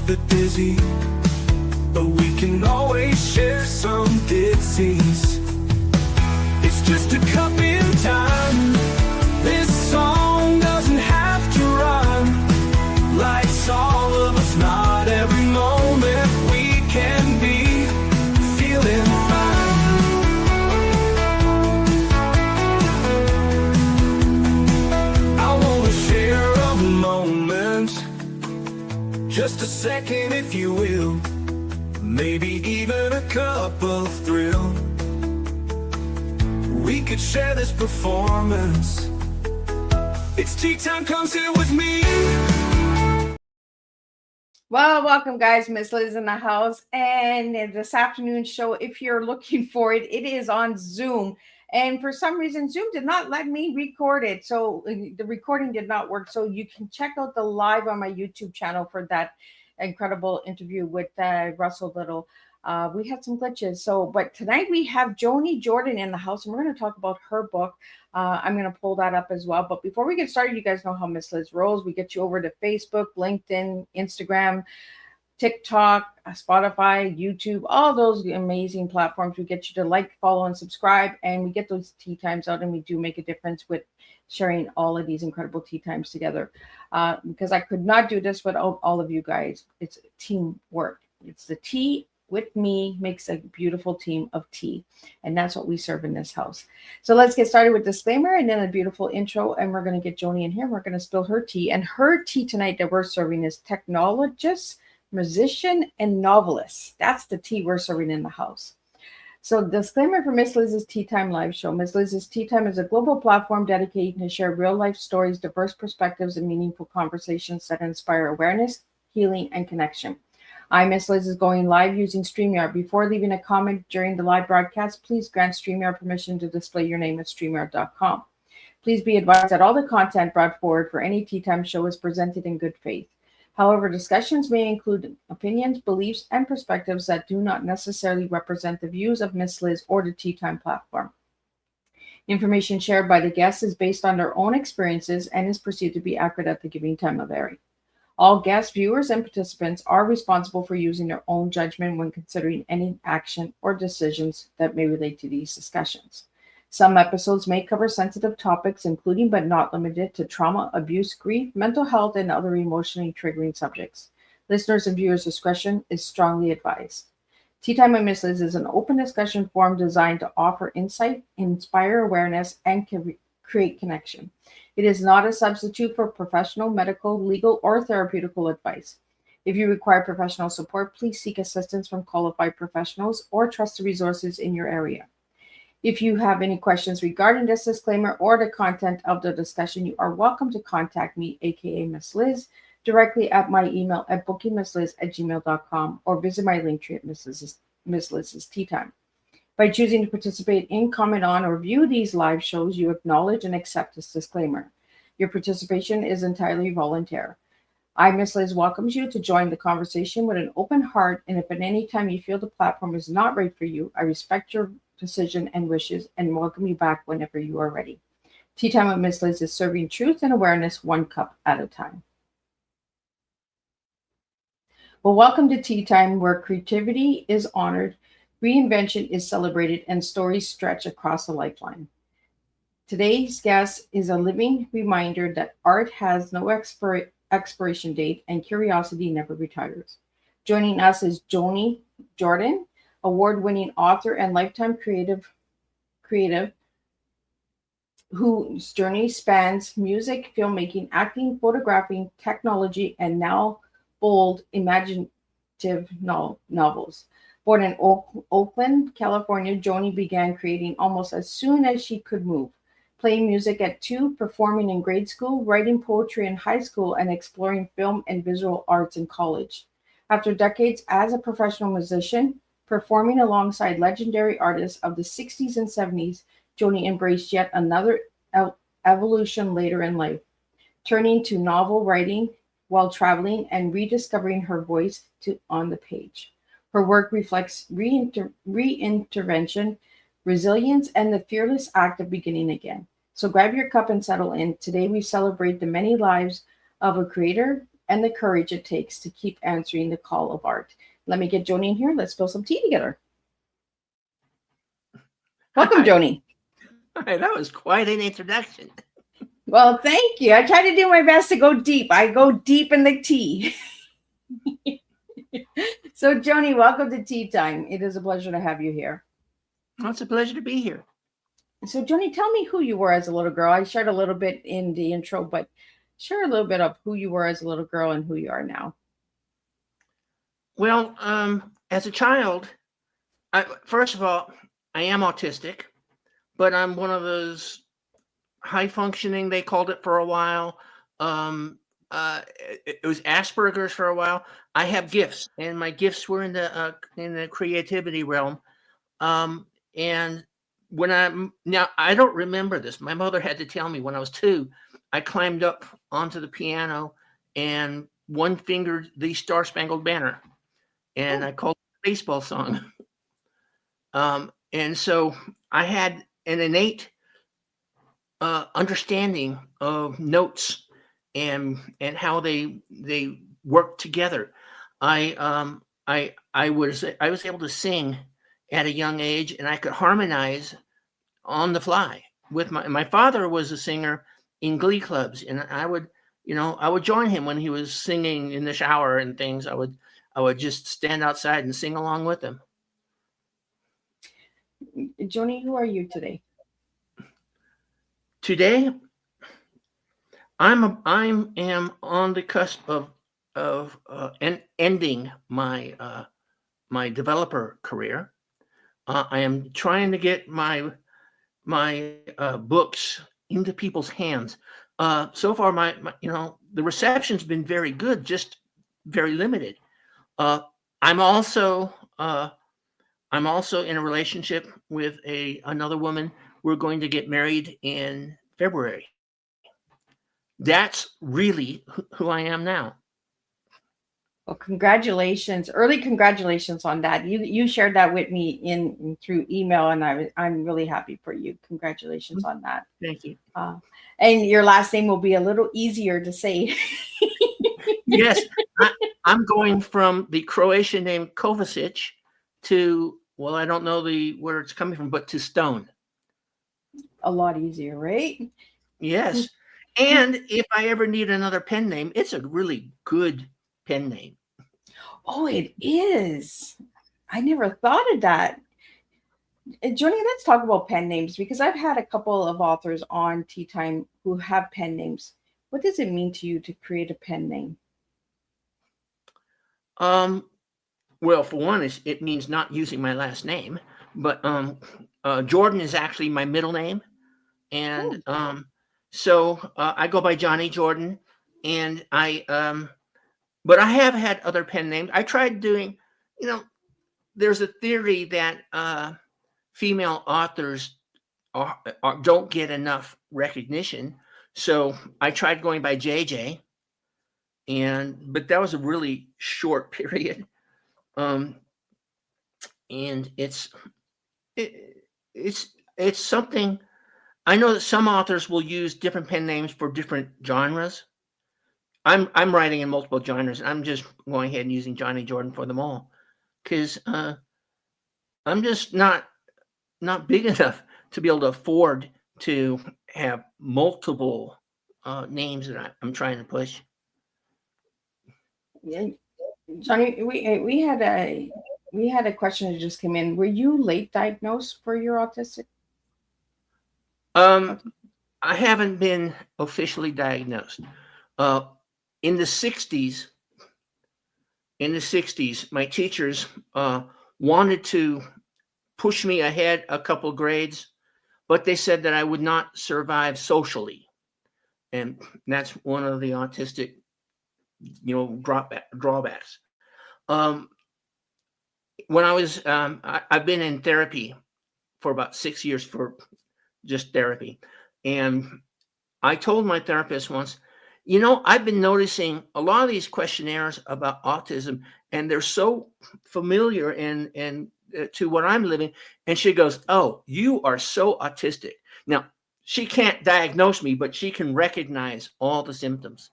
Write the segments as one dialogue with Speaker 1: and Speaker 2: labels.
Speaker 1: bit dizzy, but we can always share some disease. It's just a cup in time. This song doesn't have to rhyme. Life's all of us, not every moment we can be feeling fine. I wanna share a moment, just a second if you will, maybe even a cup of thrill. We could share this performance. It's tea time, come sit with me.
Speaker 2: Well, welcome guys, Miss Liz in the house. And this afternoon show, if you're looking for it, it is on Zoom. And for some reason, Zoom did not let me record it. So the recording did not work. So you can check out the live on my YouTube channel for that incredible interview with Russell Little. We had some glitches. But tonight we have Joni Jordan in the house, and we're going to talk about her book. I'm going to pull that up as well. But before we get started, you guys know how Miss Liz rolls. We get you over to Facebook, LinkedIn, Instagram, TikTok, Spotify, YouTube, all those amazing platforms. We get you to like, follow, and subscribe. And we get those tea times out, and we do make a difference with sharing all of these incredible tea times together. Because I could not do this without all of you guys. It's teamwork. It's the tea with me makes a beautiful team of tea. And that's what we serve in this house. So let's get started with disclaimer and then a beautiful intro. And we're going to get Joni in here. We're going to spill her tea. And her tea tonight that we're serving is technologist, musician, and novelist. That's the tea we're serving in the house. So disclaimer for Miss Liz's Tea Time live show. Miss Liz's Tea Time is a global platform dedicated to share real life stories, diverse perspectives, and meaningful conversations that inspire awareness, healing, and connection. Miss Liz is going live using StreamYard. Before leaving a comment during the live broadcast, please grant StreamYard permission to display your name at StreamYard.com. Please be advised that all the content brought forward for any Tea Time show is presented in good faith. However, discussions may include opinions, beliefs, and perspectives that do not necessarily represent the views of Miss Liz or the Tea Time platform. Information shared by the guests is based on their own experiences and is perceived to be accurate at the given time of airing. All guests, viewers, and participants are responsible for using their own judgment when considering any action or decisions that may relate to these discussions. Some episodes may cover sensitive topics, including but not limited to trauma, abuse, grief, mental health, and other emotionally triggering subjects. Listeners' and viewers' discretion is strongly advised. Tea Time with Miss Liz is an open discussion forum designed to offer insight, inspire awareness, and create connection. It is not a substitute for professional, medical, legal, or therapeutical advice. If you require professional support, please seek assistance from qualified professionals or trusted resources in your area. If you have any questions regarding this disclaimer or the content of the discussion, you are welcome to contact me, aka Miss Liz, directly at my email at bookingmissliz@gmail.com or visit my link tree at Miss Liz's Tea Time. By choosing to participate in, comment on, or view these live shows, you acknowledge and accept this disclaimer. Your participation is entirely voluntary. Miss Liz welcomes you to join the conversation with an open heart, and if at any time you feel the platform is not right for you, I respect your decision and wishes and welcome you back whenever you are ready. Tea Time with Miss Liz is serving truth and awareness one cup at a time. Well, welcome to Tea Time, where creativity is honored, reinvention is celebrated, and stories stretch across a lifeline. Today's guest is a living reminder that art has no expiration date and curiosity never retires. Joining us is Joni Jordan, award-winning author and lifetime creative whose journey spans music, filmmaking, acting, photographing, technology, and now bold, imaginative novels. Born in Oakland, California, Joni began creating almost as soon as she could move, playing music at 2, performing in grade school, writing poetry in high school, and exploring film and visual arts in college. After decades as a professional musician, performing alongside legendary artists of the 60s and 70s, Joni embraced yet another evolution later in life, turning to novel writing while traveling and rediscovering her voice on the page. Her work reflects reintervention, resilience, and the fearless act of beginning again. So grab your cup and settle in. Today we celebrate the many lives of a creator, and the courage it takes to keep answering the call of art. Let me get Joni in here. Let's spill some tea together. Welcome, Joni.
Speaker 3: Hi, that was quite an introduction.
Speaker 2: Well, thank you. I try to do my best to go deep. I go deep in the tea. So, Joni, welcome to Tea Time. It is a pleasure to have you here.
Speaker 3: Well, it's a pleasure to be here.
Speaker 2: So, Joni, tell me who you were as a little girl. I shared a little bit in the intro, but share a little bit of who you were as a little girl and who you are now.
Speaker 3: Well, as a child, first of all, I am autistic, but I'm one of those high functioning, they called it for a while. It was Asperger's for a while. I have gifts, and my gifts were in the creativity realm. And now I don't remember this. My mother had to tell me when I was 2. I climbed up onto the piano and one fingered the Star Spangled Banner, and I called it a baseball song. And so I had an innate understanding of notes and how they work together. I was able to sing at a young age, and I could harmonize on the fly with my father was a singer in glee clubs, and I would join him when he was singing in the shower and things. I would just stand outside and sing along with him.
Speaker 2: Joni, who are you today?
Speaker 3: Today, I am on the cusp of ending my my developer career. I am trying to get my books into people's hands. So far, my the reception's been very good, just very limited. I'm also in a relationship with another woman. We're going to get married in February. That's really who I am now.
Speaker 2: Well, congratulations, early congratulations on that. You shared that with me through email, and I'm really happy for you. Congratulations on that.
Speaker 3: Thank you.
Speaker 2: And your last name will be a little easier to say.
Speaker 3: Yes, I'm going from the Croatian name Kovacic to, well, I don't know where it's coming from, but to Stone.
Speaker 2: A lot easier, right?
Speaker 3: Yes. And if I ever need another pen name, it's a really good pen name.
Speaker 2: Oh, it is. I never thought of that. Joni, let's talk about pen names, because I've had a couple of authors on Tea Time who have pen names. What does it mean to you to create a pen name?
Speaker 3: Well, for one, it means not using my last name, but Jordan is actually my middle name, and so I go by Johnny Jordan, and but I have had other pen names. I tried doing, there's a theory that female authors don't get enough recognition, so I tried going by JJ, but that was a really short period. And it's something. I know that some authors will use different pen names for different genres. I'm writing in multiple genres. I'm just going ahead and using Johnny Jordan for them all, because I'm just not big enough to be able to afford to have multiple names that I'm trying to push.
Speaker 2: Yeah. Johnny, we had a question that just came in. Were you late diagnosed for your autistic?
Speaker 3: I haven't been officially diagnosed. In the 60s, my teachers wanted to push me ahead a couple grades, but they said that I would not survive socially, and that's one of the autistic, drawbacks. When I was, I've been in therapy for about 6 years for just therapy, and I told my therapist once, I've been noticing a lot of these questionnaires about autism, and they're so familiar and to what I'm living. And she goes, "Oh, you are so autistic." Now, she can't diagnose me, but she can recognize all the symptoms.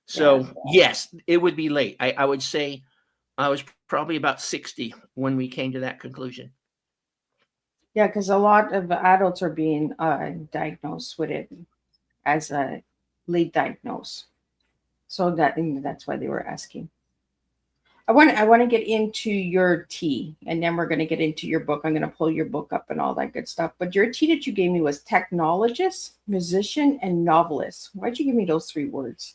Speaker 3: So
Speaker 2: Yeah.
Speaker 3: yes, it would be late. I would say I was probably about 60 when we came to that conclusion.
Speaker 2: Yeah, because a lot of adults are being diagnosed with it as a late diagnose. So that's why they were asking. I want to get into your tea, and then we're going to get into your book. I'm going to pull your book up and all that good stuff. But your tea that you gave me was technologist, musician, and novelist. Why'd you give me those three words?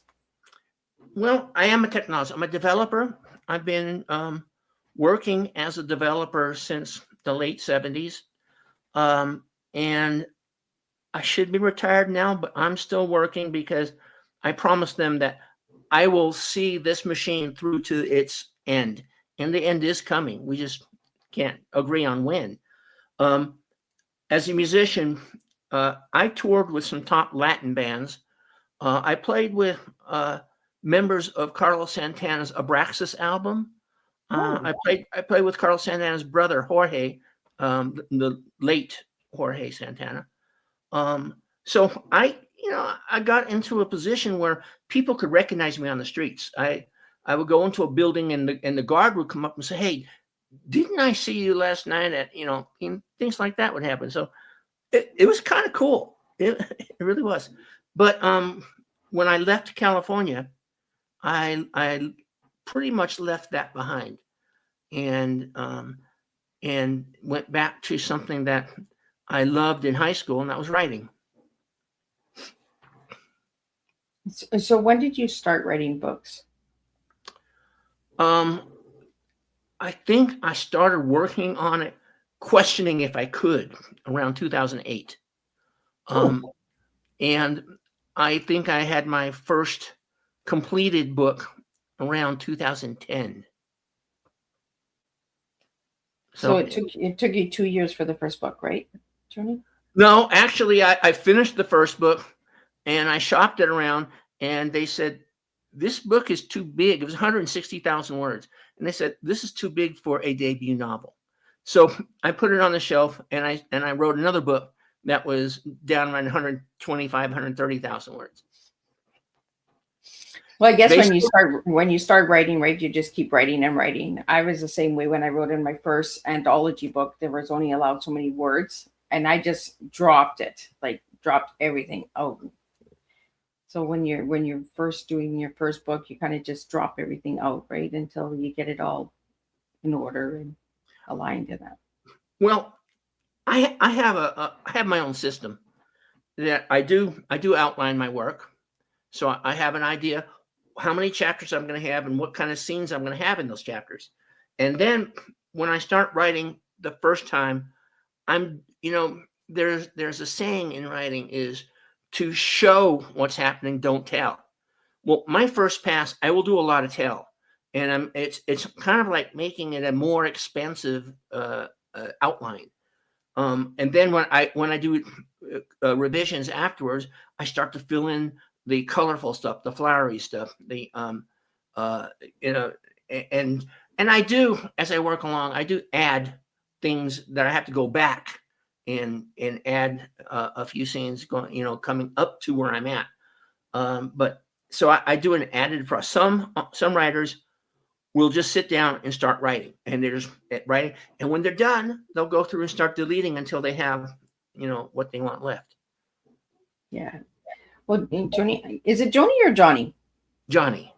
Speaker 3: Well, I am a technologist. I'm a developer. I've been working as a developer since the late 70s. And I should be retired now, but I'm still working because I promised them that I will see this machine through to its end. And the end is coming. We just can't agree on when. As a musician, I toured with some top Latin bands. I played with members of Carlos Santana's Abraxas album. I played with Carlos Santana's brother Jorge, the late Jorge Santana. So I got into a position where people could recognize me on the streets. I would go into a building and the guard would come up and say, "Hey, didn't I see you last night at things like that would happen." So it was kind of cool. It really was. But when I left California, I pretty much left that behind and went back to something that I loved in high school, and that was writing.
Speaker 2: So when did you start writing books?
Speaker 3: I think I started working on it, questioning if I could, around 2008. And I think I had my first completed book around 2010.
Speaker 2: So it took you 2 years for the first book, right, Johnny?
Speaker 3: No, actually, I finished the first book and I shopped it around, and they said, this book is too big. It was 160,000 words. And they said, this is too big for a debut novel. So I put it on the shelf, and I wrote another book that was down around 125, 130,000 words.
Speaker 2: Well, I guess when you start writing, right, you just keep writing and writing. I was the same way when I wrote in my first anthology book. There was only allowed so many words, and I just dropped everything out. So when you're first doing your first book, you kind of just drop everything out, right, until you get it all in order and aligned to that.
Speaker 3: Well, I have my own system that I do outline my work, so I have an idea how many chapters I'm going to have and what kind of scenes I'm going to have in those chapters. And then when I start writing the first time, there's a saying in writing is to show what's happening, don't tell. Well, my first pass, I will do a lot of tell, and it's kind of like making it a more expensive outline. And then when I do revisions afterwards, I start to fill in the colorful stuff, the flowery stuff, the and I do, as I work along, I do add things that I have to go back and add a few scenes going, coming up to where I'm at. But so I do an added process. Some writers will just sit down and start writing, and they're just writing. And when they're done, they'll go through and start deleting until they have, what they want left.
Speaker 2: Yeah. Well, Joni, is it Joni or Johnny?
Speaker 3: Johnny.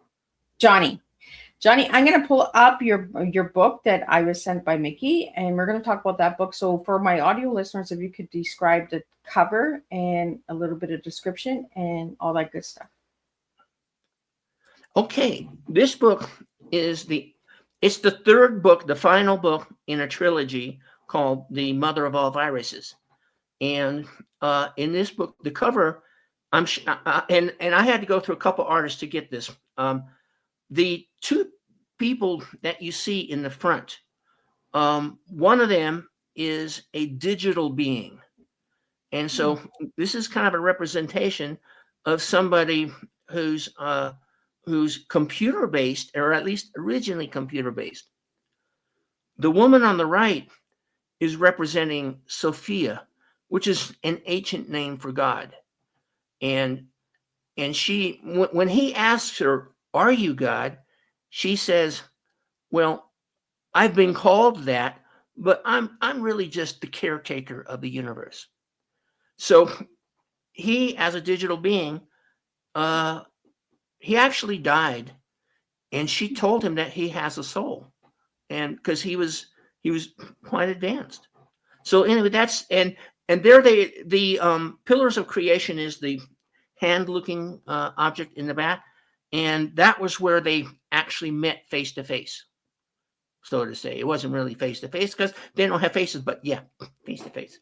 Speaker 2: Johnny, I'm going to pull up your book that I was sent by Mickey, and we're going to talk about that book. So for my audio listeners, if you could describe the cover and a little bit of description and all that good stuff.
Speaker 3: Okay, this book it's the third book, the final book in a trilogy called The Mother of All Viruses. And in this book, the cover, and I had to go through a couple artists to get this. The two people that you see in the front, one of them is a digital being. And so this is kind of a representation of somebody who's computer-based, or at least originally computer-based. The woman on the right is representing Sophia, which is an ancient name for God. And she, when he asks her, "Are you God?" she says, "Well, I've been called that, but I'm really just the caretaker of the universe." So he, as a digital being, he actually died, and she told him that he has a soul, and because he was quite advanced. So anyway, that's and there the pillars of creation is the hand-looking object in the back, and that was where they actually met face to face, so to say. It wasn't really face to face because they don't have faces, but yeah, face to face.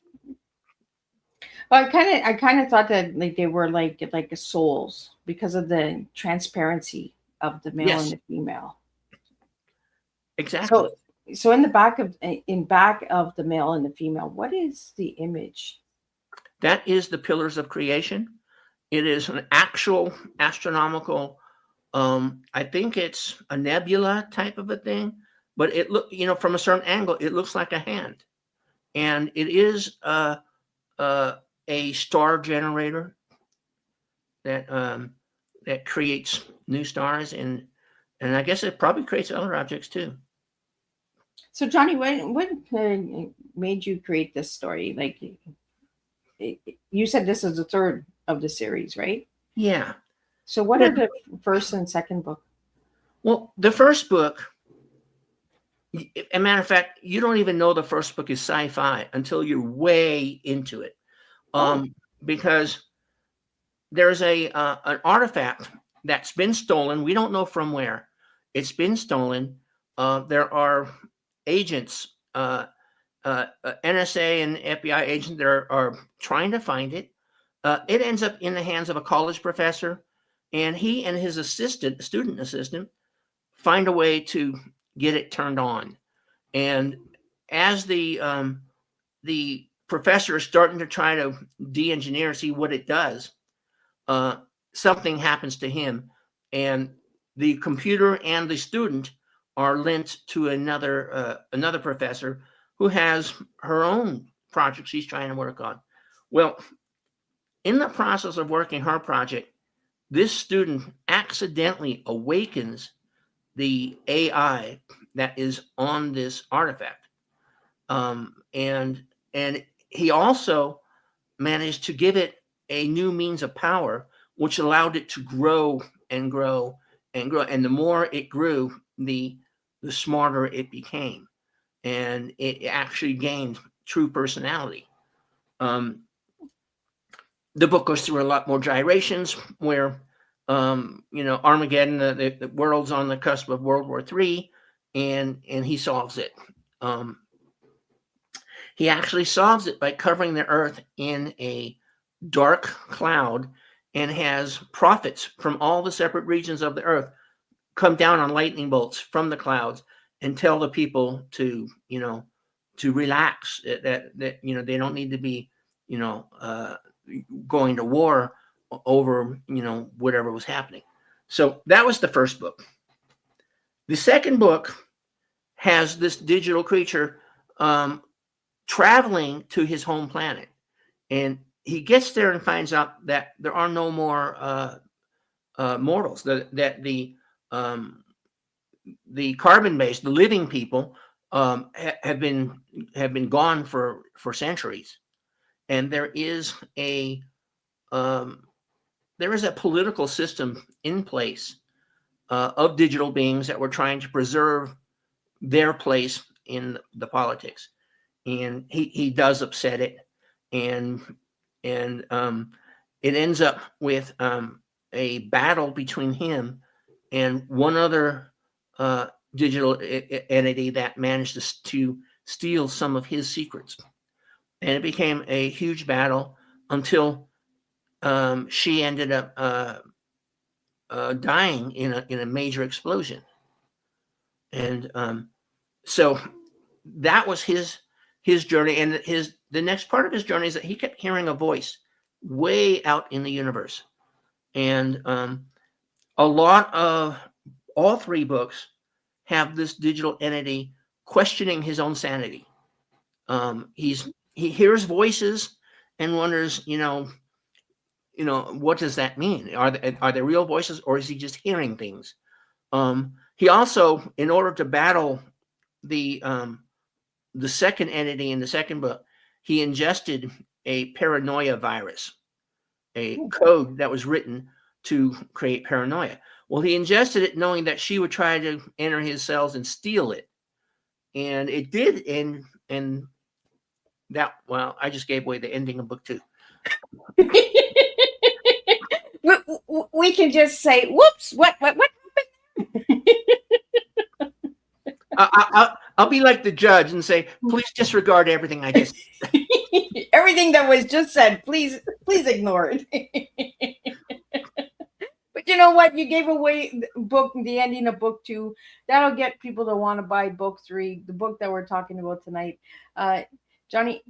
Speaker 2: Well, I kind of thought that like they were like a souls because of the transparency of the male and
Speaker 3: Yes,
Speaker 2: the female.
Speaker 3: exactly.
Speaker 2: So so in back of the male and the female, what is the image?
Speaker 3: That is the pillars of creation. It is an actual astronomical. I think it's a nebula type of a thing, but it look from a certain angle, it looks like a hand, and it is uh, a star generator that that creates new stars, and I guess it probably creates other objects too.
Speaker 2: So Johnny, what made you create this story? Like you said, this is the third of the series, right?
Speaker 3: Yeah.
Speaker 2: So what
Speaker 3: Yeah.
Speaker 2: are the first and second book?
Speaker 3: Well, the first book, a matter of fact, you don't even know the first book is sci-fi until you're way into it,
Speaker 2: Oh,
Speaker 3: because there's an artifact that's been stolen. We don't know from where. It's been stolen. There are agents, NSA and FBI agents that are trying to find it. It ends up in the hands of a college professor, and he and his student assistant, find a way to get it turned on. And as the professor is starting to try to de-engineer, see what it does, uh, something happens to him, and the computer and the student are linked to another professor who has her own project she's trying to work on. Well, in the process of working her project, this student accidentally awakens the AI that is on this artifact, and he also managed to give it a new means of power, which allowed it to grow and grow and grow. And the more it grew, the smarter it became, and it actually gained true personality. Um, the book goes through a lot more gyrations where, Armageddon, the world's on the cusp of World War III, and he solves it. Um, he actually solves it by covering the Earth in a dark cloud, and has prophets from all the separate regions of the Earth come down on lightning bolts from the clouds and tell the people to relax, that they don't need to be going to war over whatever was happening. So that was the first book. The second book has this digital creature traveling to his home planet, and he gets there and finds out that there are no more mortals. That the carbon-based, the living people, have been gone for centuries, and there is a political system in place of digital beings that were trying to preserve their place in the politics, and he does upset it, and it ends up with a battle between him and one other digital entity that managed to steal some of his secrets, and it became a huge battle until she ended up dying in a major explosion. And so that was his journey, and the next part of his journey is that he kept hearing a voice way out in the universe, and a lot of all three books have this digital entity questioning his own sanity. He hears voices and wonders, what does that mean? Are they real voices, or is he just hearing things? He also, in order to battle the second entity in the second book, he ingested a paranoia virus, a code that was written to create paranoia. Well, he ingested it knowing that she would try to enter his cells and steal it. And it did. And that, well, I just gave away the ending of book 2.
Speaker 2: We can just say, whoops, what happened?
Speaker 3: I'll be like the judge and say, please disregard everything I just said.
Speaker 2: Everything that was just said, please ignore it. But you know what? You gave away the ending of book 2. That'll get people to want to buy book 3, the book that we're talking about tonight. Johnny,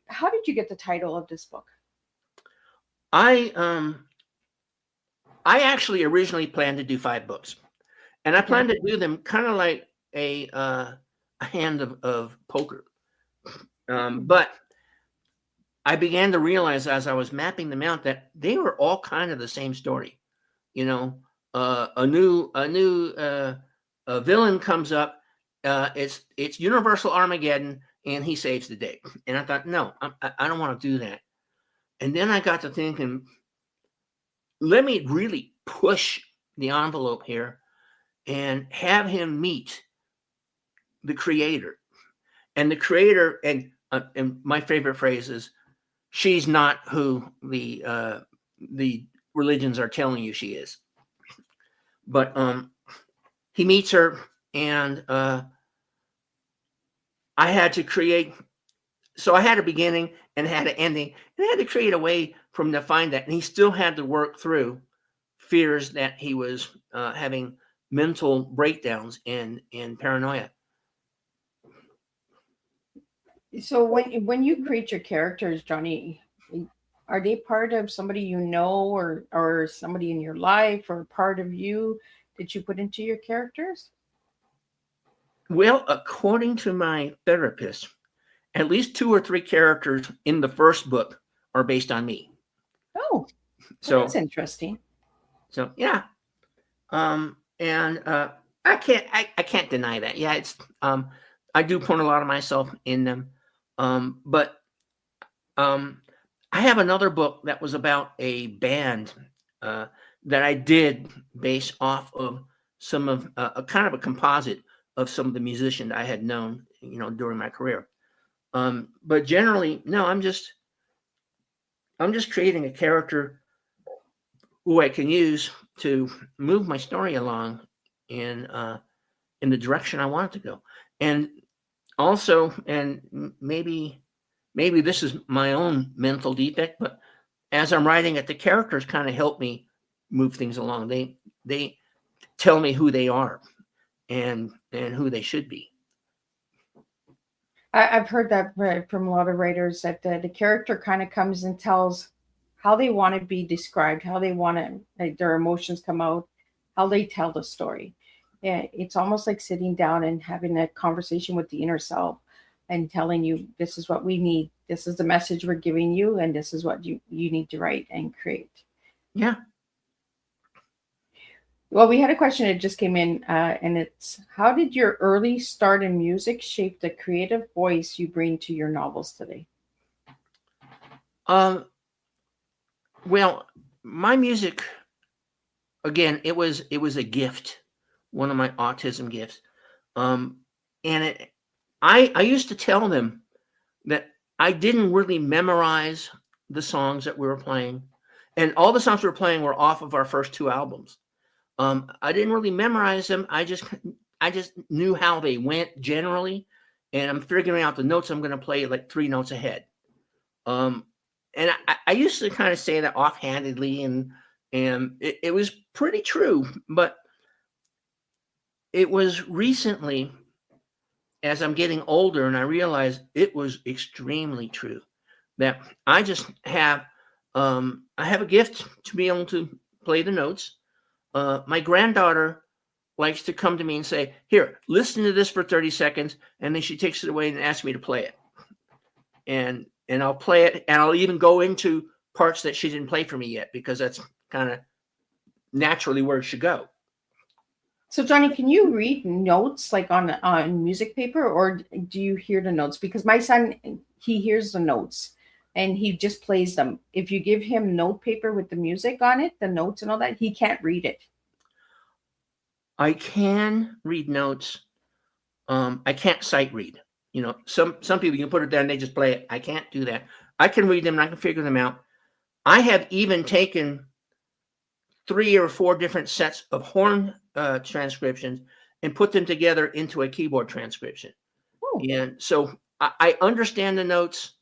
Speaker 2: how did you get the title of this book?
Speaker 3: I actually originally planned to do 5 books, and I planned to do them kind of like a hand of poker. But I began to realize as I was mapping them out that they were all kind of the same story. A new villain comes up. It's Universal Armageddon, and he saves the day. And I thought, no, I don't want to do that. And then I got to thinking, let me really push the envelope here and have him meet the creator. And the creator, and my favorite phrase is, she's not who the religions are telling you she is. But he meets her, and I had to create. So I had a beginning and had an ending, and I had to create a way for him to find that. And he still had to work through fears that he was having mental breakdowns and paranoia.
Speaker 2: So when you create your characters, Johnny, are they part of somebody you know, or somebody in your life, or part of you that you put into your characters?
Speaker 3: Well, according to my therapist, at least 2 or 3 characters in the first book are based on me.
Speaker 2: Oh,
Speaker 3: so
Speaker 2: that's interesting.
Speaker 3: So yeah, and I can't deny that. Yeah, it's I do put a lot of myself in them, but I have another book that was about a band that I did based off of some of a kind of a composite of some of the musicians I had known, during my career. But generally, no, I'm just creating a character who I can use to move my story along in the direction I want it to go. And also, and maybe this is my own mental defect, but as I'm writing it, the characters kind of help me move things along. They tell me who they are and who they should be.
Speaker 2: I've heard that from a lot of writers, that the character kind of comes and tells how they want to be described, how they want to, like, their emotions come out, how they tell the story. Yeah, it's almost like sitting down and having a conversation with the inner self and telling you, this is what we need, this is the message we're giving you, and this is what you need to write and create.
Speaker 3: Yeah.
Speaker 2: Well, we had a question that just came in, and it's, how did your early start in music shape the creative voice you bring to your novels today?
Speaker 3: Well, my music, again, it was a gift, one of my autism gifts. And I used to tell them that I didn't really memorize the songs that we were playing, and all the songs we were playing were off of our first 2 albums. I didn't really memorize them. I just knew how they went generally, and I'm figuring out the notes I'm going to play like 3 notes ahead. And I used to kind of say that offhandedly, and it was pretty true. But it was recently, as I'm getting older, and I realized it was extremely true, that I just have I have a gift to be able to play the notes. My granddaughter likes to come to me and say, "Here, listen to this for 30 seconds," and then she takes it away and asks me to play it. And I'll play it, and I'll even go into parts that she didn't play for me yet, because that's kind of naturally where it should go.
Speaker 2: So Johnny, can you read notes like on music paper, or do you hear the notes? Because my son, he hears the notes and he just plays them. If you give him note paper with the music on it, the notes and all that, he can't read it.
Speaker 3: I can read notes. I can't sight read. You know, some people, you can put it down and they just play it. I can't do that. I can read them and I can figure them out. I have even taken 3 or 4 different sets of horn transcriptions and put them together into a keyboard transcription.
Speaker 2: Oh.
Speaker 3: And so I understand the notes,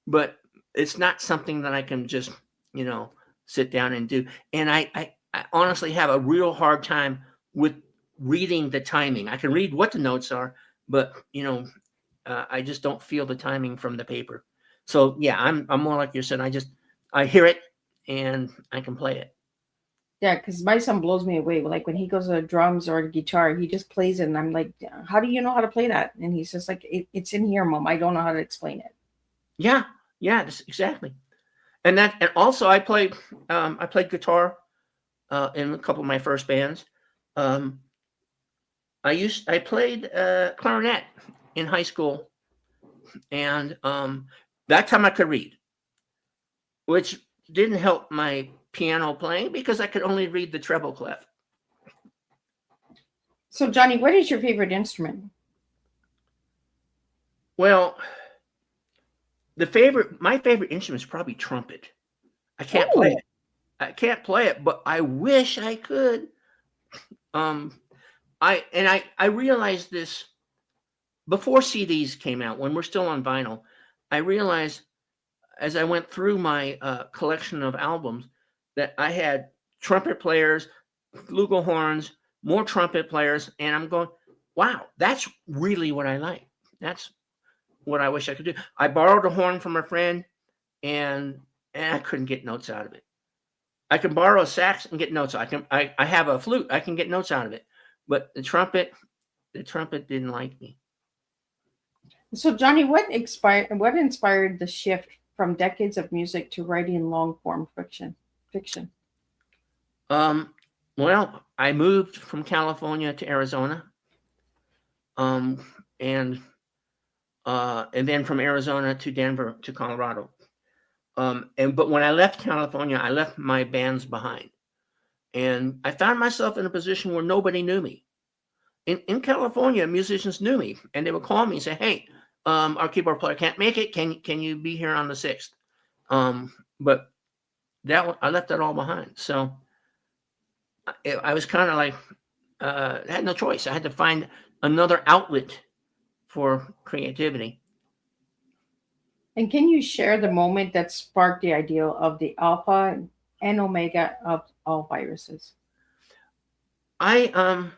Speaker 3: but it's not something that I can just, you know, sit down and do. And I honestly have a real hard time with reading the timing. I can read what the notes are, but, you know, I just don't feel the timing from the paper. So yeah, I'm more like you said. I hear it and I can play it.
Speaker 2: Yeah, because my son blows me away. Like when he goes to drums or guitar, he just plays it, and I'm like, "How do you know how to play that?" And he's just like, "It's in here, Mom. I don't know how to explain it."
Speaker 3: Yeah, that's exactly. And also I played guitar in a couple of my first bands. I played clarinet in high school, and that time I could read, which didn't help my piano playing because I could only read the treble clef.
Speaker 2: So Johnny, what is your favorite instrument?
Speaker 3: Well, my favorite instrument is probably trumpet. I can't play it. I can't play it, but I wish I could. I realized this before CDs came out, when we're still on vinyl. I realized as I went through my collection of albums that I had trumpet players, flugelhorns, more trumpet players, and I'm going, wow, that's really what I like. That's what I wish I could do. I borrowed a horn from a friend, and I couldn't get notes out of it. I can borrow a sax and get notes. I have a flute. I can get notes out of it, but the trumpet didn't like me.
Speaker 2: So Johnny, what inspired the shift from decades of music to writing long form fiction?
Speaker 3: Well, I moved from California to Arizona, and then from Arizona to Denver to Colorado. But when I left California, I left my bands behind, and I found myself in a position where nobody knew me. In California, musicians knew me, and they would call me and say, "Hey, our keyboard player can't make it. Can you be here on the 6th?" But I left that all behind. So I was kind of like, I had no choice. I had to find another outlet for creativity.
Speaker 2: And can you share the moment that sparked the idea of the alpha and omega of all viruses?
Speaker 3: I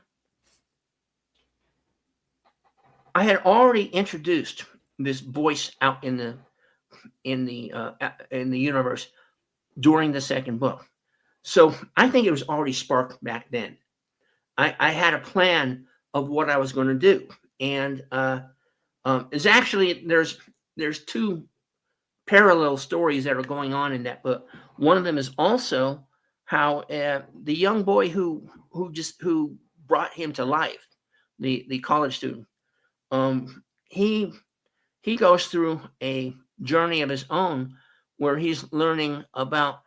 Speaker 3: had already introduced this voice out in the universe during the second book, so I think it was already sparked back then. I had a plan of what I was going to do, and it's actually there's 2 parallel stories that are going on in that book. One of them is also how the young boy who brought him to life, the college student, he goes through a journey of his own where he's learning about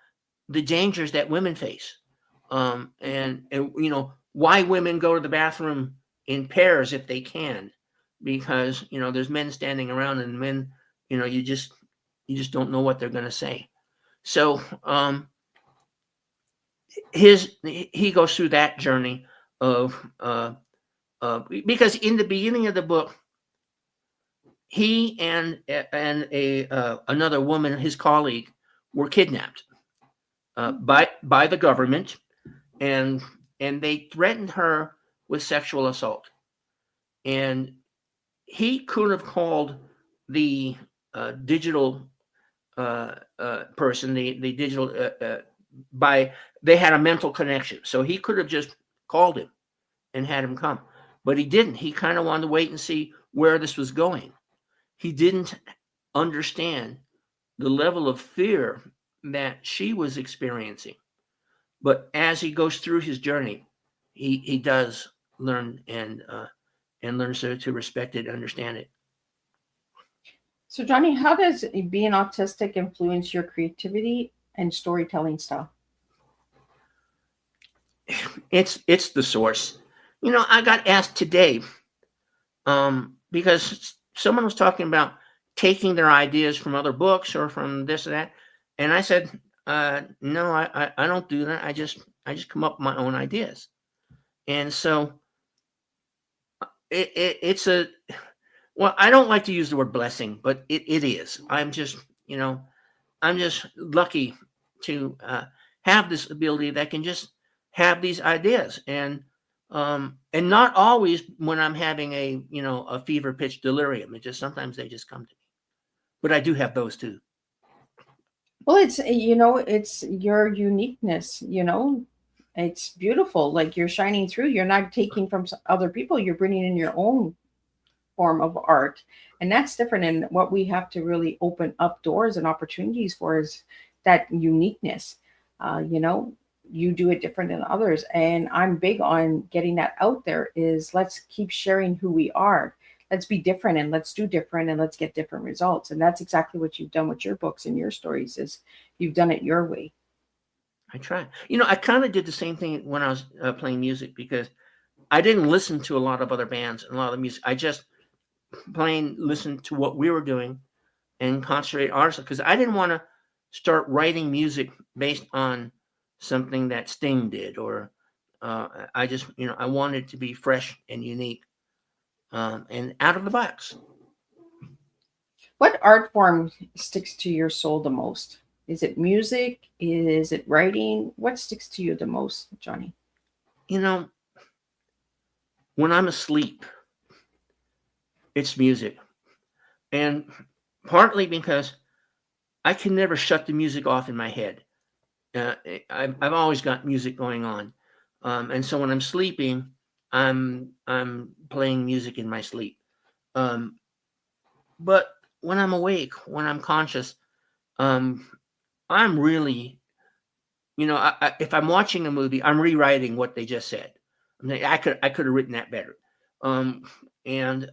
Speaker 3: the dangers that women face, and you know, why women go to the bathroom in pairs if they can, because you know there's men standing around, and men, you know, you just don't know what they're going to say. So he goes through that journey of because in the beginning of the book, he and another woman, his colleague, were kidnapped by the government, and they threatened her with sexual assault. And he could have called the digital person, the digital they had a mental connection, so he could have just called him and had him come, but he didn't. He kind of wanted to wait and see where this was going. He didn't understand the level of fear that she was experiencing. But as he goes through his journey, he does learn and learns to respect it, understand it.
Speaker 2: So, Johnny, how does being autistic influence your creativity and storytelling style?
Speaker 3: It's the source. I got asked today because someone was talking about taking their ideas from other books or from this or that, and I said, no, I don't do that. I just come up with my own ideas, and so it's a well, I don't like to use the word blessing, but it is. I'm just lucky to have this ability that can just have these ideas, and not always when I'm having a fever pitch delirium. It just sometimes they just come to me, but I do have those too.
Speaker 2: Well, it's your uniqueness, it's beautiful. Like you're shining through. You're not taking from other people. You're bringing in your own form of art. And that's different. And what we have to really open up doors and opportunities for is that uniqueness. You know, you do it different than others. And I'm big on getting that out there is let's keep sharing who we are. Let's be different and let's do different and let's get different results. And that's exactly what you've done with your books and your stories is you've done it your way.
Speaker 3: I try. I kind of did the same thing when I was playing music because I didn't listen to a lot of other bands and a lot of music. I just listened to what we were doing and concentrate ours because I didn't want to start writing music based on something that Sting did or I just I wanted it to be fresh and unique and out of the box.
Speaker 2: What art form sticks to your soul the most? Is it music? Is it writing? What sticks to you the most, Johnny?
Speaker 3: You know, when I'm asleep, it's music, and partly because I can never shut the music off in my head. I've always got music going on, and so when I'm sleeping, I'm playing music in my sleep. Um, but when I'm awake, when I'm conscious, um, I'm really, if I'm watching a movie, I'm rewriting what they just said. I could have written that better, um, and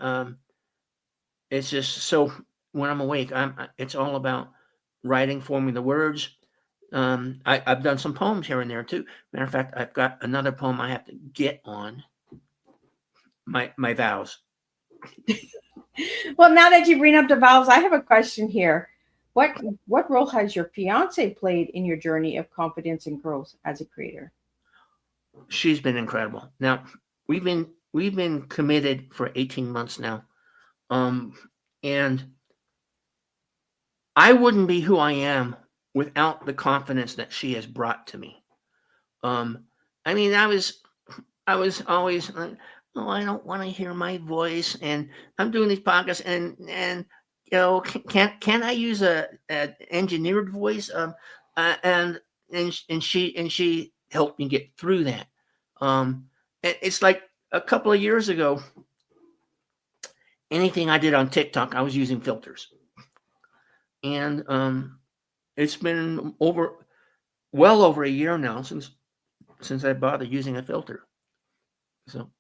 Speaker 3: it's just so when I'm awake, it's all about writing, forming the words. I've done some poems here and there too. Matter of fact, I've got another poem I have to get on my vows.
Speaker 2: Well, now that you bring up the valves, I have a question here. What what role has your fiance played in your journey of confidence and growth as a creator?
Speaker 3: She's been incredible. Now we've been committed for 18 months now, um, and I wouldn't be who I am without the confidence that she has brought to me. Um, I mean, I was always like, oh, I don't want to hear my voice, and I'm doing these podcasts, and can I use a engineered voice? And she helped me get through that. It's like a couple of years ago. Anything I did on TikTok, I was using filters, and it's been well over a year now since I bothered using a filter. So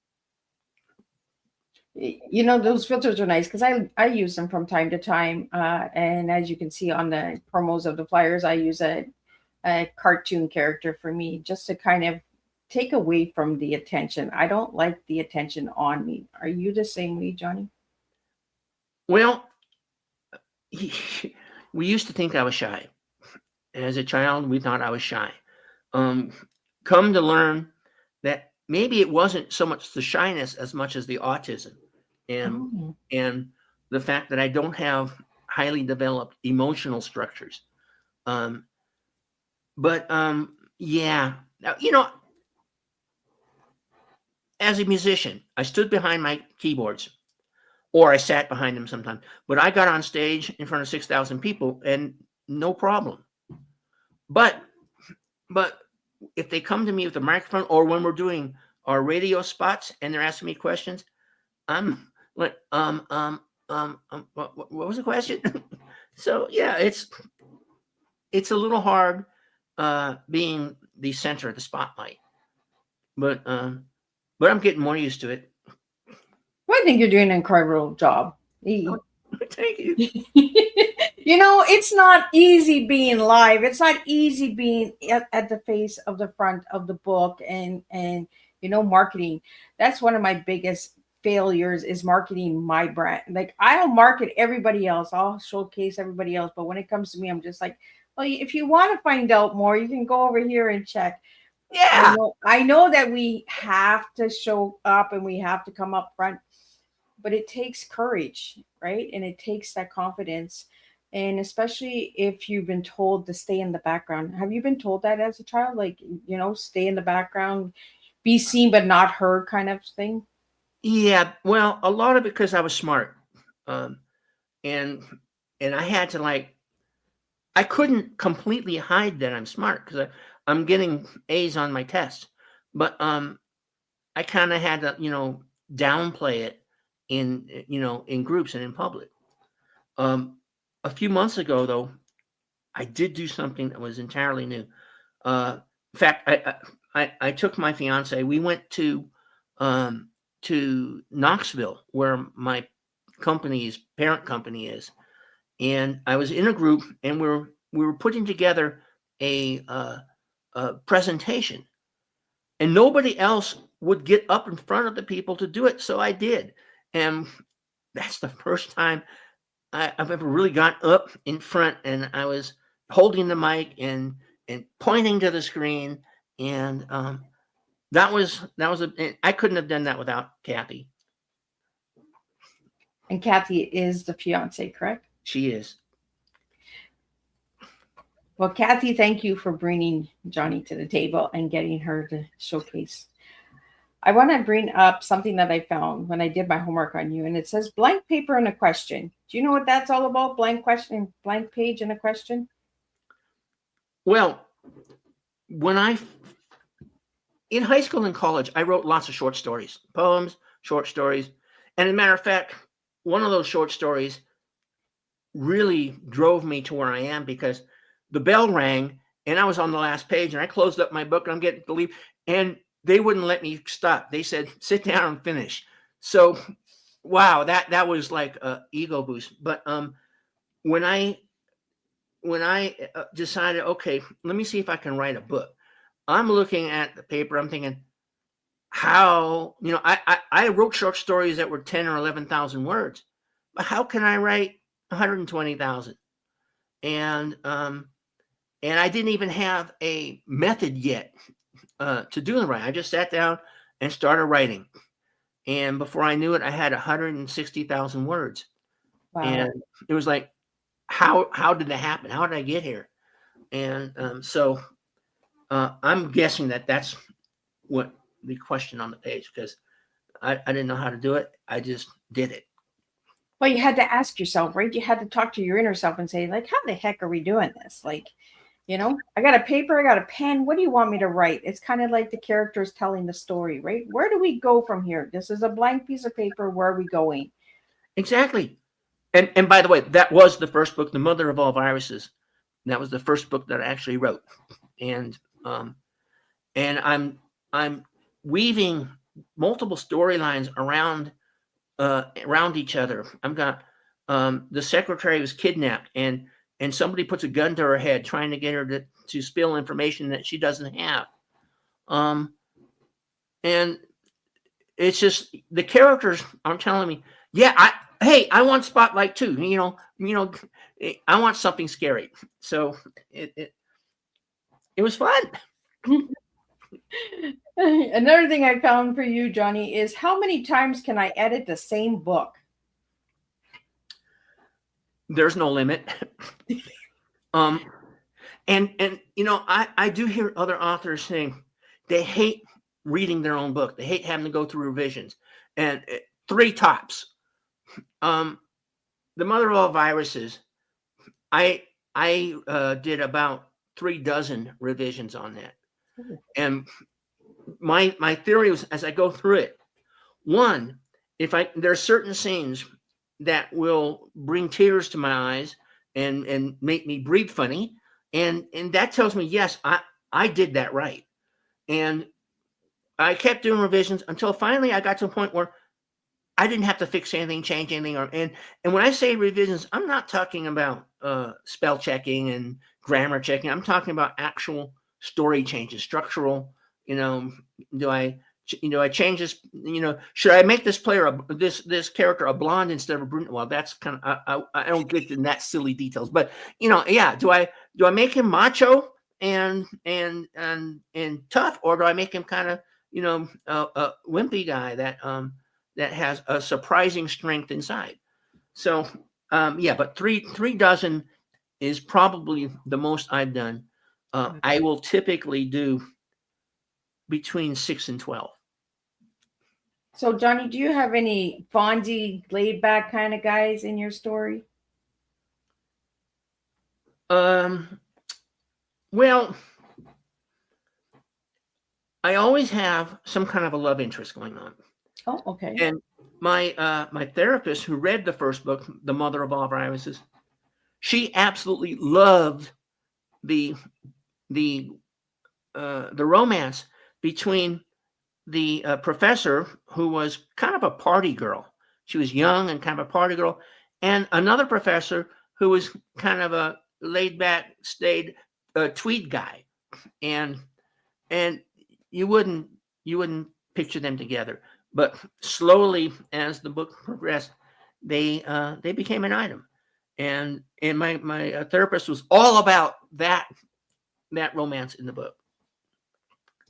Speaker 2: Those filters are nice because I use them from time to time. And as you can see on the promos of the flyers, I use a cartoon character for me just to kind of take away from the attention. I don't like the attention on me. Are you the same way, Johnny?
Speaker 3: well, we used to think I was shy. As a child, we thought I was shy. Um, Come to learn that maybe it wasn't so much the shyness as much as the autism, and
Speaker 2: Oh.
Speaker 3: and the fact that I don't have highly developed emotional structures. Um, but yeah, now, as a musician, I stood behind my keyboards, or I sat behind them sometimes. But I got on stage in front of 6,000 people, and no problem. But but if they come to me with a microphone, or when we're doing our radio spots and they're asking me questions, I'm like, what was the question? So yeah, it's a little hard being the center of the spotlight, but I'm getting more used to it.
Speaker 2: Well, I think you're doing an incredible job.
Speaker 3: Thank you.
Speaker 2: You know, it's not easy being live. It's not easy being at the face of the front of the book and marketing. That's one of my biggest failures is marketing my brand. Like I'll market everybody else, I'll showcase everybody else, but when it comes to me, I'm just like, well, if you want to find out more, you can go over here and check.
Speaker 3: Yeah.
Speaker 2: I know that we have to show up and we have to come up front, but it takes courage, right? And it takes that confidence. And especially if you've been told to stay in the background. Have you been told that as a child? Like, stay in the background, be seen but not heard kind of thing?
Speaker 3: Yeah. Well, a lot of it because I was smart. And I had to I couldn't completely hide that I'm smart because I'm getting A's on my tests. But I kind of had to, downplay it in groups and in public. A few months ago, though, I did do something that was entirely new. In fact, I took my fiance. We went to Knoxville, where my parent company is, and I was in a group, and we were putting together a presentation, and nobody else would get up in front of the people to do it, so I did, and that's the first time I've ever really got up in front, and I was holding the mic and pointing to the screen, and I couldn't have done that without Kathy.
Speaker 2: And Kathy is the fiance, correct?
Speaker 3: She is.
Speaker 2: Well, Kathy, thank you for bringing Johnny to the table and getting her to showcase. I want to bring up something that I found when I did my homework on you, and it says blank paper and a question. Do you know what that's all about? Blank question, blank page and a question?
Speaker 3: Well, in high school and college, I wrote lots of short stories, poems, short stories. And as a matter of fact, one of those short stories really drove me to where I am because the bell rang and I was on the last page and I closed up my book and I'm getting to leave. And they wouldn't let me stop. They said, sit down and finish. So, wow, that was like an ego boost. But when I decided, okay, let me see if I can write a book, I'm looking at the paper. I'm thinking, how, I wrote short stories that were 10 or 11,000 words, but how can I write 120,000? And I didn't even have a method yet to do the writing. I just sat down and started writing. And before I knew it, I had 160,000 words. Wow. And it was like, how did that happen? How did I get here? And so I'm guessing that's what the question on the page, because I didn't know how to do it. I just did it.
Speaker 2: Well, you had to ask yourself, right? You had to talk to your inner self and say, like, how the heck are we doing this? Like, I got a paper, I got a pen. What do you want me to write? It's kind of like the characters telling the story, right? Where do we go from here? This is a blank piece of paper. Where are we going?
Speaker 3: Exactly. And by the way, that was the first book, The Mother of All Viruses. That was the first book that I actually wrote. And I'm weaving multiple storylines around each other. I've got the secretary was kidnapped and somebody puts a gun to her head trying to get her to spill information that she doesn't have. And it's just the characters are telling me, yeah, I want spotlight too. I want something scary. So it was fun.
Speaker 2: Another thing I found for you, Johnny, is how many times can I edit the same book?
Speaker 3: There's no limit. And I do hear other authors saying they hate reading their own book. They hate having to go through revisions. And 3 tops. The Mother of All Viruses, I did about 3 dozen revisions on that. And my theory was, as I go through it, one, there are certain scenes that will bring tears to my eyes and make me breathe funny, and that tells me, yes, I did that right. And I kept doing revisions until finally I got to a point where I didn't have to fix anything, change anything, and when I say revisions, I'm not talking about spell checking and grammar checking. I'm talking about actual story changes, structural. You know, do I change this? You know, should I make this player this character a blonde instead of a brunette? Well, that's kind of I don't get in that silly details, but yeah. Do I make him macho and tough, or do I make him kind of a wimpy guy that has a surprising strength inside? So yeah, but three dozen is probably the most I've done. I will typically do between 6 and 12.
Speaker 2: So, Johnny, do you have any Fonzie, laid back kind of guys in your story?
Speaker 3: Well, I always have some kind of a love interest going on.
Speaker 2: Oh, okay.
Speaker 3: And my therapist, who read the first book, The Mother of All Viruses, she absolutely loved the romance between the professor, who was kind of a party girl. She was young and kind of a party girl, and another professor who was kind of a laid back, staid tweed guy, and you wouldn't picture them together. But slowly, as the book progressed, they became an item, and my therapist was all about that romance in the book.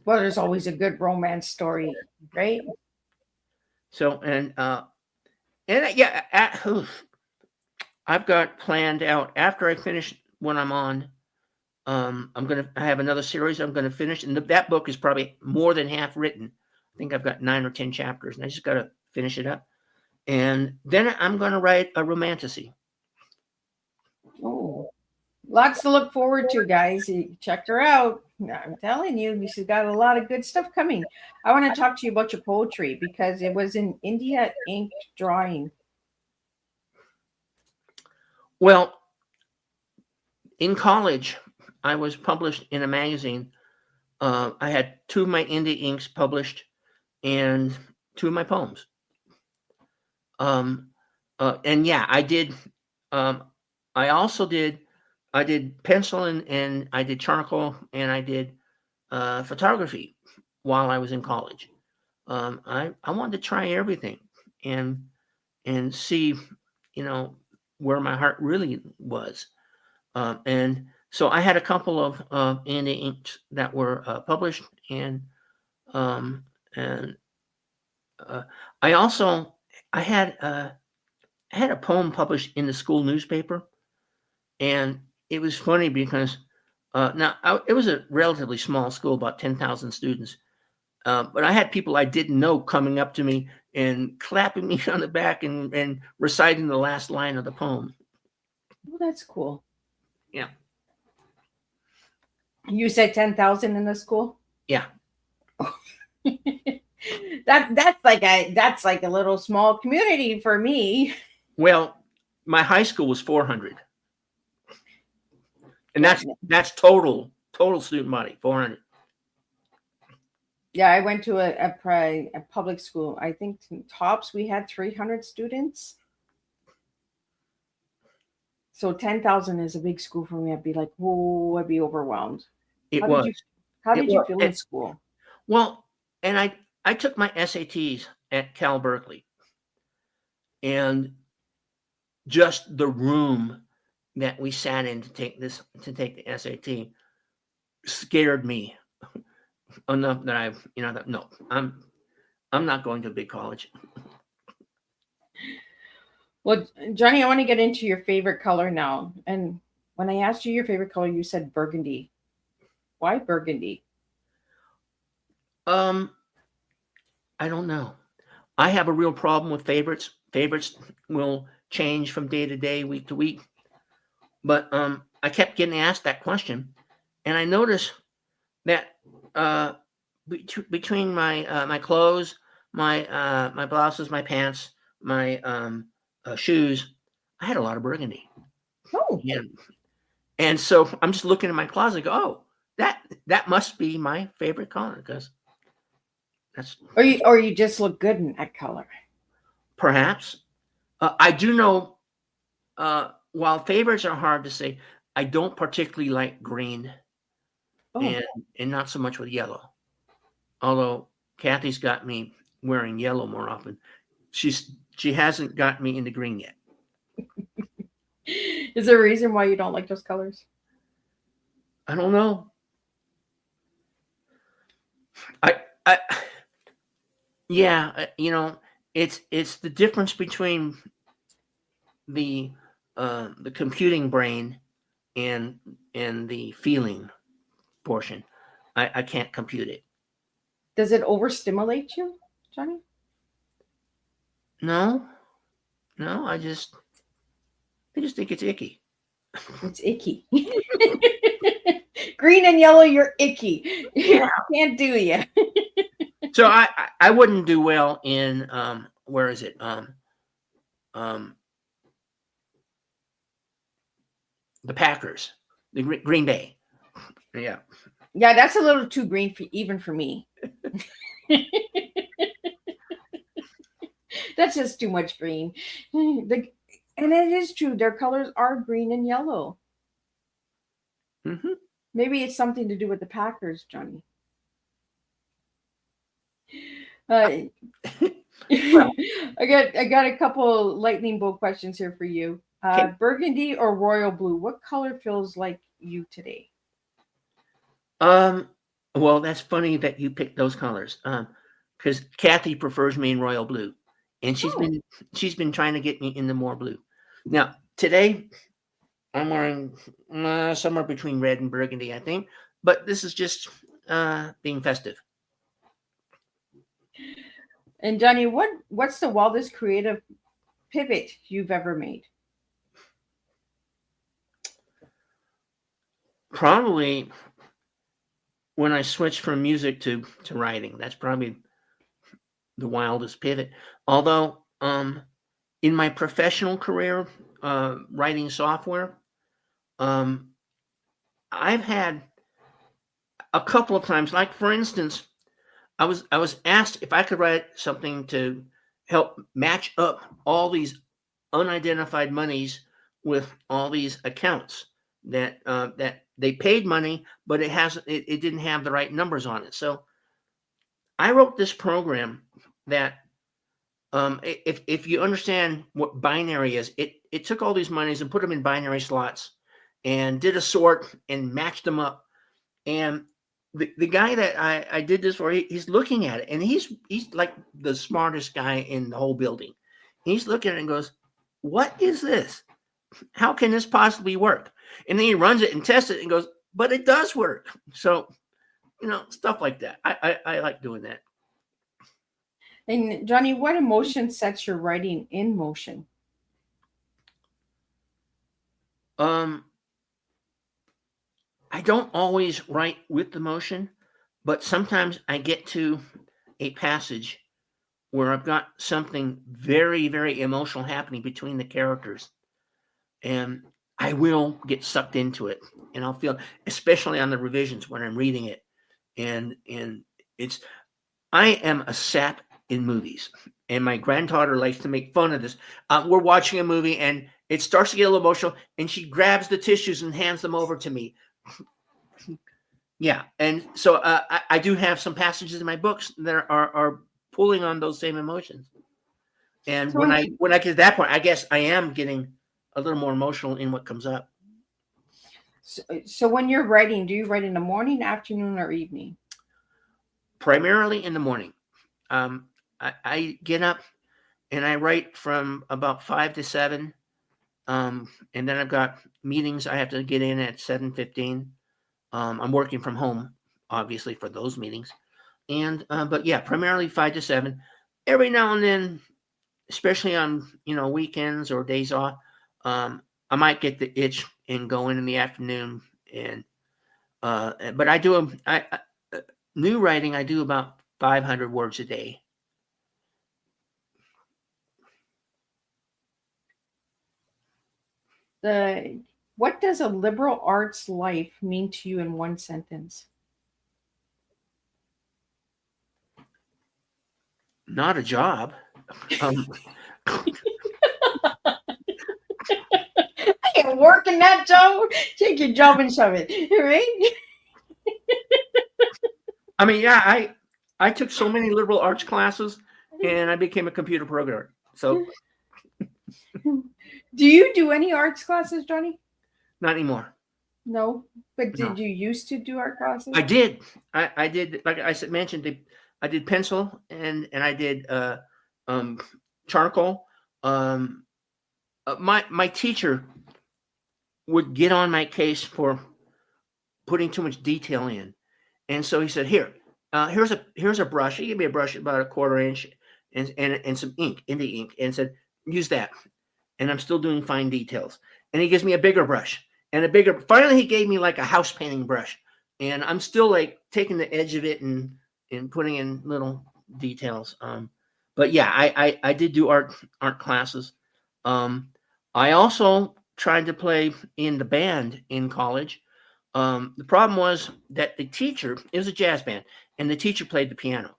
Speaker 2: Well, there's always a good romance story, right?
Speaker 3: So yeah, I've got planned out after I finish what I'm on. I have another series I'm gonna finish, and that book is probably more than half written. I think I've got 9 or 10 chapters, and I just gotta finish it up. And then I'm gonna write a romantasy.
Speaker 2: Oh, lots to look forward to, guys. You check her out. I'm telling you, she's got a lot of good stuff coming. I want to talk to you about your poetry because it was in India ink drawing.
Speaker 3: Well, in college, I was published in a magazine. I had 2 of my indie inks published and 2 of my poems. And yeah, I did. I also did. I did pencil and I did charcoal and I did photography while I was in college. I wanted to try everything and see, where my heart really was. And so I had a couple of indie inks that were published, and I also I had a poem published in the school newspaper, and it was funny because it was a relatively small school, about 10,000 students. But I had people I didn't know coming up to me and clapping me on the back and reciting the last line of the poem.
Speaker 2: Well, that's cool.
Speaker 3: Yeah.
Speaker 2: You said 10,000 in the school?
Speaker 3: Yeah.
Speaker 2: That's like a little small community for me.
Speaker 3: Well, my high school was 400. And that's total student body, 400.
Speaker 2: Yeah, I went to a public school. I think tops we had 300 students. So 10,000 is a big school for me. I'd be like, whoa, I'd be overwhelmed. How did you feel in school?
Speaker 3: Well, and I took my SATs at Cal Berkeley, and just the room that we sat in to take the SAT scared me enough that I'm not going to a big college.
Speaker 2: Well, Johnny, I want to get into your favorite color now. And when I asked you your favorite color, you said burgundy. Why burgundy?
Speaker 3: I don't know. I have a real problem with favorites. Favorites will change from day to day, week to week. But I kept getting asked that question, and I noticed that between my clothes, my blouses, my pants, my shoes, I had a lot of burgundy.
Speaker 2: Oh,
Speaker 3: And so I'm just looking in my closet and go, oh, that must be my favorite color, because that's
Speaker 2: Or you just look good in that color.
Speaker 3: perhaps. I do know, while favorites are hard to say, I don't particularly like green,
Speaker 2: Oh,
Speaker 3: and not so much with yellow. Although Kathy's got me wearing yellow more often. She hasn't got me into green yet.
Speaker 2: is there a reason why you don't like those colors?
Speaker 3: I don't know. I yeah, it's the difference between the computing brain and the feeling portion. I can't compute it.
Speaker 2: Does it overstimulate you, Johnny?
Speaker 3: No, no, I just think it's icky.
Speaker 2: It's icky. Green and yellow, you're icky.
Speaker 3: Yeah.
Speaker 2: Can't do you.
Speaker 3: So I wouldn't do well in where is it? The Packers, the Green Bay. Yeah.
Speaker 2: Yeah, that's a little too green for even for me. That's just too much green. And it is true. Their colors are green and yellow.
Speaker 3: Mm-hmm.
Speaker 2: Maybe it's something to do with the Packers, Johnny. Well, I got a couple lightning bolt questions here for you.
Speaker 3: Okay.
Speaker 2: Burgundy or royal blue? What color feels like you today?
Speaker 3: Well, that's funny that you picked those colors. Because Kathy prefers me in royal blue, and she's been trying to get me into more blue. Now today, I'm wearing somewhere between red and burgundy, I think. But this is just being festive.
Speaker 2: And Johnny, what's the wildest creative pivot you've ever made?
Speaker 3: Probably when I switched from music to writing. That's probably the wildest pivot. Although, in my professional career, writing software, I've had a couple of times, like for instance, I was asked if I could write something to help match up all these unidentified monies with all these accounts that they paid money, but it didn't have the right numbers on it. So I wrote this program that, if you understand what binary is, it took all these monies and put them in binary slots and did a sort and matched them up. And the guy that I did this for, he's looking at it, and he's like the smartest guy in the whole building. He's looking at it and goes, "What is this? How can this possibly work?" And then he runs it and tests it and goes, "But it does work." So, stuff like that. I like doing that.
Speaker 2: And Johnny, what emotion sets your writing in motion?
Speaker 3: I don't always write with the motion, but sometimes I get to a passage where I've got something very, very emotional happening between the characters, and I will get sucked into it, and I'll feel, especially on the revisions when I'm reading it, and I am a sap in movies, and my granddaughter likes to make fun of this. We're watching a movie, and it starts to get a little emotional, and she grabs the tissues and hands them over to me. Yeah, and so I do have some passages in my books that are pulling on those same emotions. And when I get to that point, I guess I am getting a little more emotional in what comes up.
Speaker 2: So when you're writing, do you write in the morning, afternoon, or evening?
Speaker 3: Primarily in the morning. I get up and I write from about 5 to 7. And then I've got meetings I have to get in at 7:15. I'm working from home, obviously, for those meetings. And but yeah, primarily 5 to 7. Every now and then, especially on weekends or days off, I might get the itch and go in the afternoon. And but I do new writing. I do about 500 words a day.
Speaker 2: What does a liberal arts life mean to you in one sentence?
Speaker 3: Not a job. Um,
Speaker 2: I can work in that job. Take your job and shove it, right?
Speaker 3: I mean, yeah, I took so many liberal arts classes, and I became a computer programmer. So
Speaker 2: Do you do any arts classes, Johnny?
Speaker 3: not anymore.
Speaker 2: No. But
Speaker 3: No,
Speaker 2: did you used to do art classes?
Speaker 3: I did. I did. Like I said, mentioned, I did pencil and I did um, charcoal. Um, my teacher would get on my case for putting too much detail in, and so he said, "Here, here's a brush." He gave me a brush about a quarter inch and some ink, indie ink, and said, "Use that." And I'm still doing fine details. And he gives me a bigger brush and a bigger. Finally, he gave me like a house painting brush, and I'm still like taking the edge of it and putting in little details. But yeah, I did do art classes. I also tried to play in the band in college. The problem was that the teacher, it was a jazz band, and the teacher played the piano.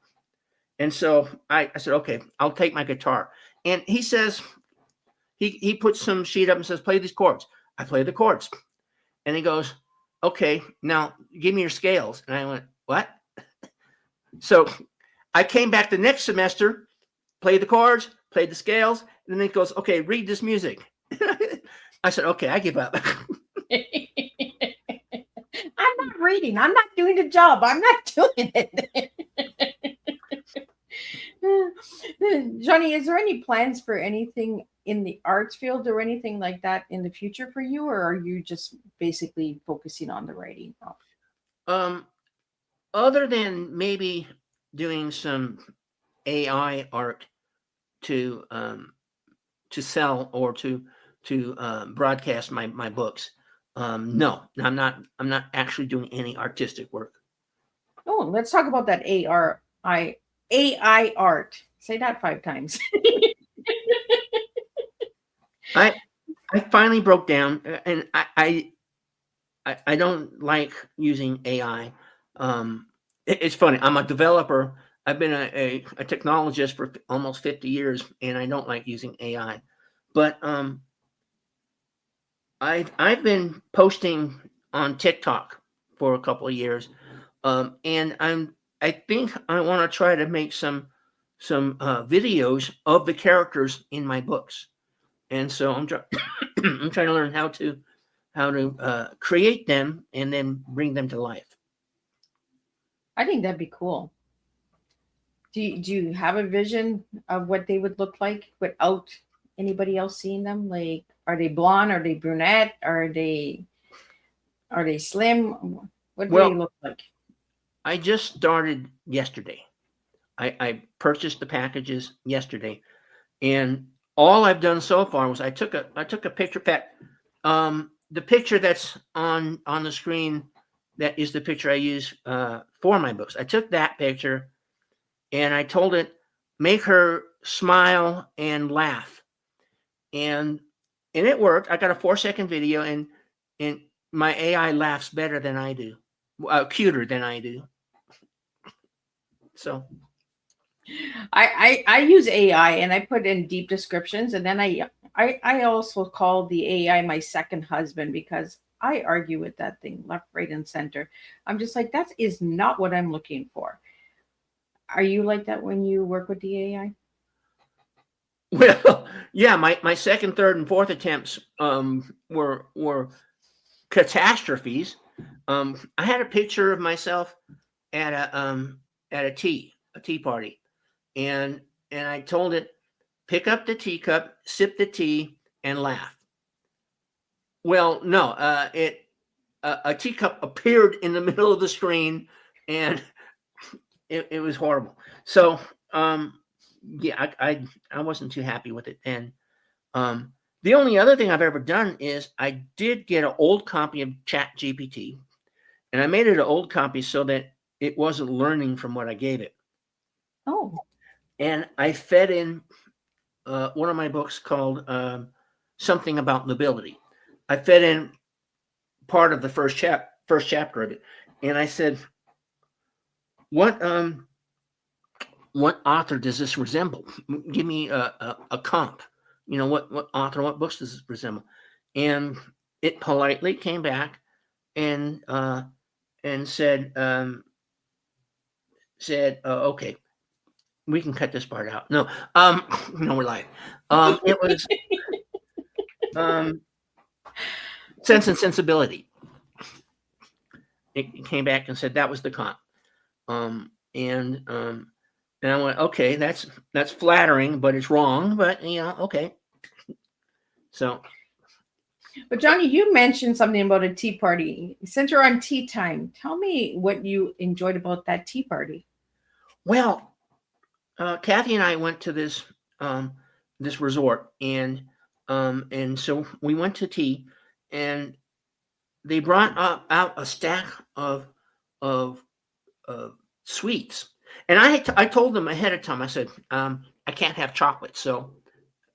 Speaker 3: And so I said, okay, I'll take my guitar. And he says, he puts some sheet up and says, play these chords. I play the chords. And he goes, okay, now give me your scales. And I went, what? So I came back the next semester, played the chords, played the scales. And then he goes, okay, read this music. I said, okay, I give up.
Speaker 2: I'm not reading. I'm not doing the job. I'm not doing it. Johnny, is there any plans for anything in the arts field or anything like that in the future for you, or are you just basically focusing on the writing?
Speaker 3: um, Other than maybe doing some AI art to sell or to broadcast my books. No, I'm not actually doing any artistic work.
Speaker 2: Oh, let's talk about that AI art. Say that 5 times.
Speaker 3: I finally broke down, and I don't like using AI. It's funny. I'm a developer. I've been a technologist for almost 50 years, and I don't like using AI. But I've been posting on TikTok for a couple of years, and I think I want to try to make some videos of the characters in my books, and so I'm I'm trying to learn how to create them and then bring them to life.
Speaker 2: I think that'd be cool. Do you have a vision of what they would look like without anybody else seeing them? Like, are they blonde? Are they brunette? Are they slim? What do they
Speaker 3: Well,
Speaker 2: look like?
Speaker 3: I just started yesterday. I purchased the packages yesterday, and all I've done so far was I took a picture. In fact, the picture that's on the screen, that is the picture I use for my books. I took that picture, and I told it, make her smile and laugh, and it worked. I got a 4-second video, and my AI laughs better than I do, cuter than I do. So
Speaker 2: I use AI and I put in deep descriptions, and then I also call the AI my second husband because I argue with that thing left, right, and center. I'm just like, that is not what I'm looking for. Are you like that when you work with the AI?
Speaker 3: well, yeah, my second, third, and fourth attempts were catastrophes. I had a picture of myself at a tea party, and I told it, pick up the teacup, sip the tea, and laugh. Well, no, a teacup appeared in the middle of the screen, and it was horrible. So yeah, I wasn't too happy with it. And the only other thing I've ever done is I did get an old copy of Chat GPT, and I made it an old copy so that it wasn't learning from what I gave it.
Speaker 2: Oh,
Speaker 3: And I fed in one of my books called Something About Nobility. I fed in part of the first chapter of it, and I said, what author does this resemble? Give me a comp. What author, what books does this resemble? And it politely came back and said, okay, we can cut this part out. No, no, we're live. It was Sense and Sensibility. It came back and said that was the comp. And I went, okay, that's flattering, but it's wrong. But okay. So,
Speaker 2: but Johnny, you mentioned something about a tea party. Since you're on tea time, tell me what you enjoyed about that tea party.
Speaker 3: Well, Kathy and I went to this resort, and so we went to tea, and they brought out a stack of sweets, and I told them ahead of time. I said, I can't have chocolate, so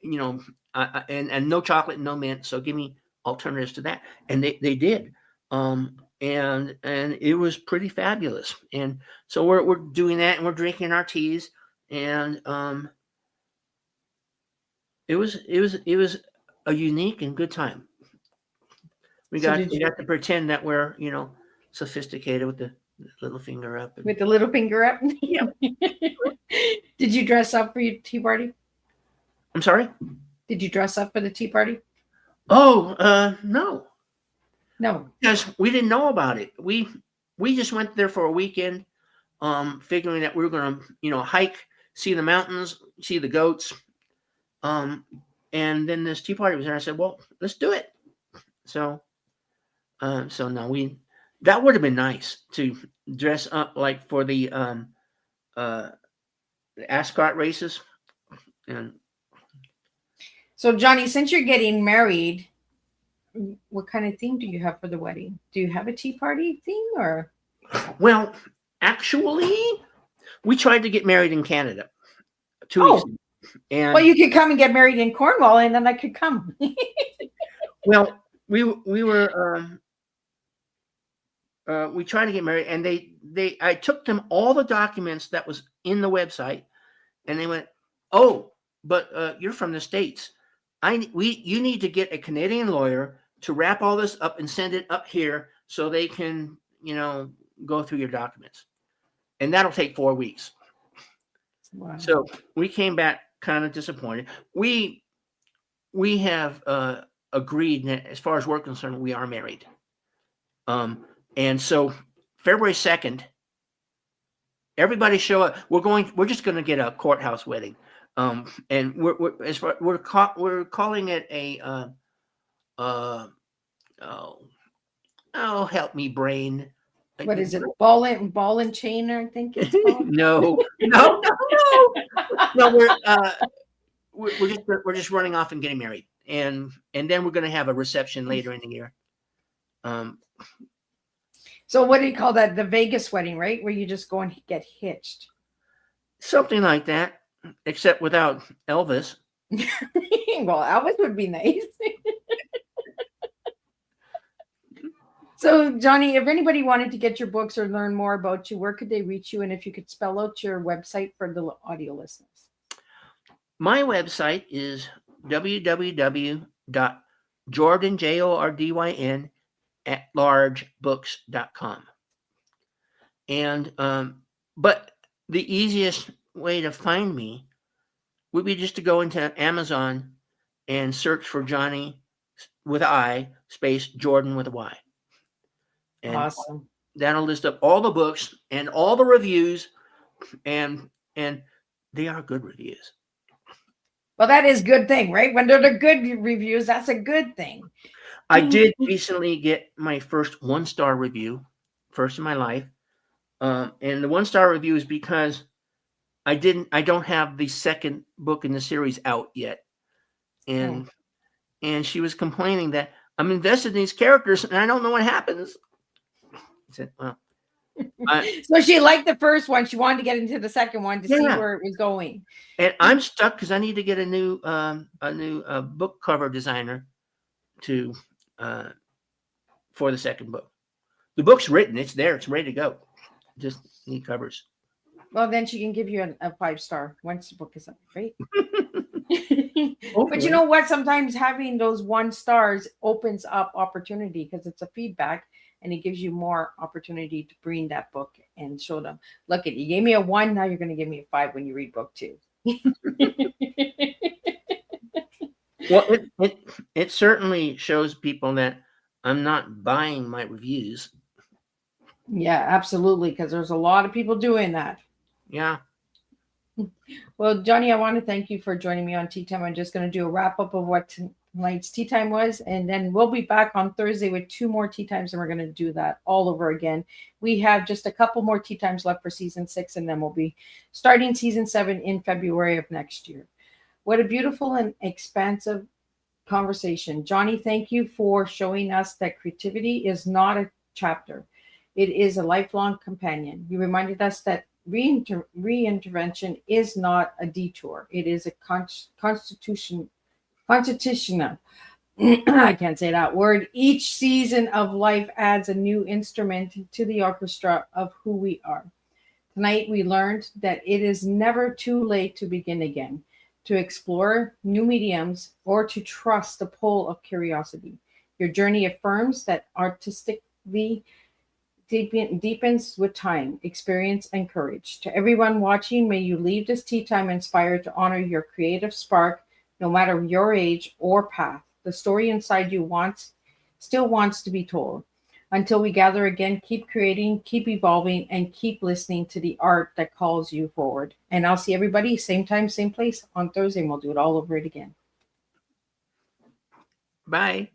Speaker 3: and no chocolate, no mint. So give me alternatives to that, and they did. And it was pretty fabulous. And so we're doing that, and we're drinking our teas, and it was a unique and good time. We got to pretend that we're sophisticated with the little finger up.
Speaker 2: With the little finger up.
Speaker 3: Yeah.
Speaker 2: Did you dress up for your tea party?
Speaker 3: I'm sorry?
Speaker 2: Did you dress up for the tea party?
Speaker 3: Oh, no.
Speaker 2: No,
Speaker 3: because we didn't know about it. We just went there for a weekend, figuring that we were going to, hike, see the mountains, see the goats. And then this tea party was there. I said, well, let's do it. So no, that would have been nice to dress up like for the Ascot races. And
Speaker 2: so Johnny, since you're getting married, what kind of theme do you have for the wedding? Do you have a tea party theme, or?
Speaker 3: Well, actually, we tried to get married in Canada 2 weeks ago. And
Speaker 2: well, you could come and get married in Cornwall, and then I could come.
Speaker 3: Well, we were we tried to get married, and I took them all the documents that was in the website, and they went, oh, but you're from the States. You need to get a Canadian lawyer to wrap all this up and send it up here so they can, go through your documents. And that'll take 4 weeks. Wow. So we came back kind of disappointed. We have agreed that as far as we're concerned, we are married. And so February 2nd, everybody show up. We're just going to get a courthouse wedding. And we're calling it a help me, brain.
Speaker 2: What is it? Ball and chain, I think it's called.
Speaker 3: No. We're just running off and getting married, and then we're going to have a reception later in the year.
Speaker 2: So what do you call that? The Vegas wedding, right? Where you just go and get hitched.
Speaker 3: Something like that, except without Elvis.
Speaker 2: Well, Elvis would be nice. So, Johnny, if anybody wanted to get your books or learn more about you, where could they reach you? And if you could spell out your website for the audio listeners.
Speaker 3: My website is www.jordyn@largebooks.com. And but the easiest way to find me would be just to go into Amazon and search for Johnny with I space Jordan with a Y. And
Speaker 2: awesome.
Speaker 3: That'll list up all the books and all the reviews, and they are good reviews.
Speaker 2: Well, that is a good thing, right? When they're the good reviews, that's a good thing.
Speaker 3: I did recently get my first 1-star review, first in my life. And the 1-star review is because I don't have the second book in the series out yet. And she was complaining that I'm invested in these characters and I don't know what happens. I said, well.
Speaker 2: So she liked the first one. She wanted to get into the second one to see where it was going.
Speaker 3: And I'm stuck because I need to get a new book cover designer to for the second book. The book's written. It's there. It's ready to go. Just need covers.
Speaker 2: Well, then she can give you a 5-star once the book is up, right? But you know what? Sometimes having those 1 stars opens up opportunity because it's a feedback and it gives you more opportunity to bring that book and show them, look, you gave me a 1, now you're going to give me a 5 when you read book 2.
Speaker 3: Well, it certainly shows people that I'm not buying my reviews.
Speaker 2: Yeah, absolutely, because there's a lot of people doing that.
Speaker 3: Yeah.
Speaker 2: Well, Johnny, I want to thank you for joining me on Tea Time. I'm just going to do a wrap up of what tonight's tea time was, and then we'll be back on Thursday with 2 more tea times, and we're going to do that all over again. We have just a couple more tea times left for season 6, and then we'll be starting season 7 in February of next year. What a beautiful and expansive conversation. Johnny, thank you for showing us that creativity is not a chapter. It is a lifelong companion. You reminded us that reintervention is not a detour. It is a constitutional. I can't say that word. Each season of life adds a new instrument to the orchestra of who we are. Tonight, we learned that it is never too late to begin again, to explore new mediums, or to trust the pull of curiosity. Your journey affirms that artistically deepens with time, experience, and courage. To everyone watching, may you leave this tea time inspired to honor your creative spark, no matter your age or path. The story inside you still wants to be told. Until we gather again, keep creating, keep evolving, and keep listening to the art that calls you forward. And I'll see everybody same time, same place on Thursday, and we'll do it all over it again.
Speaker 3: Bye.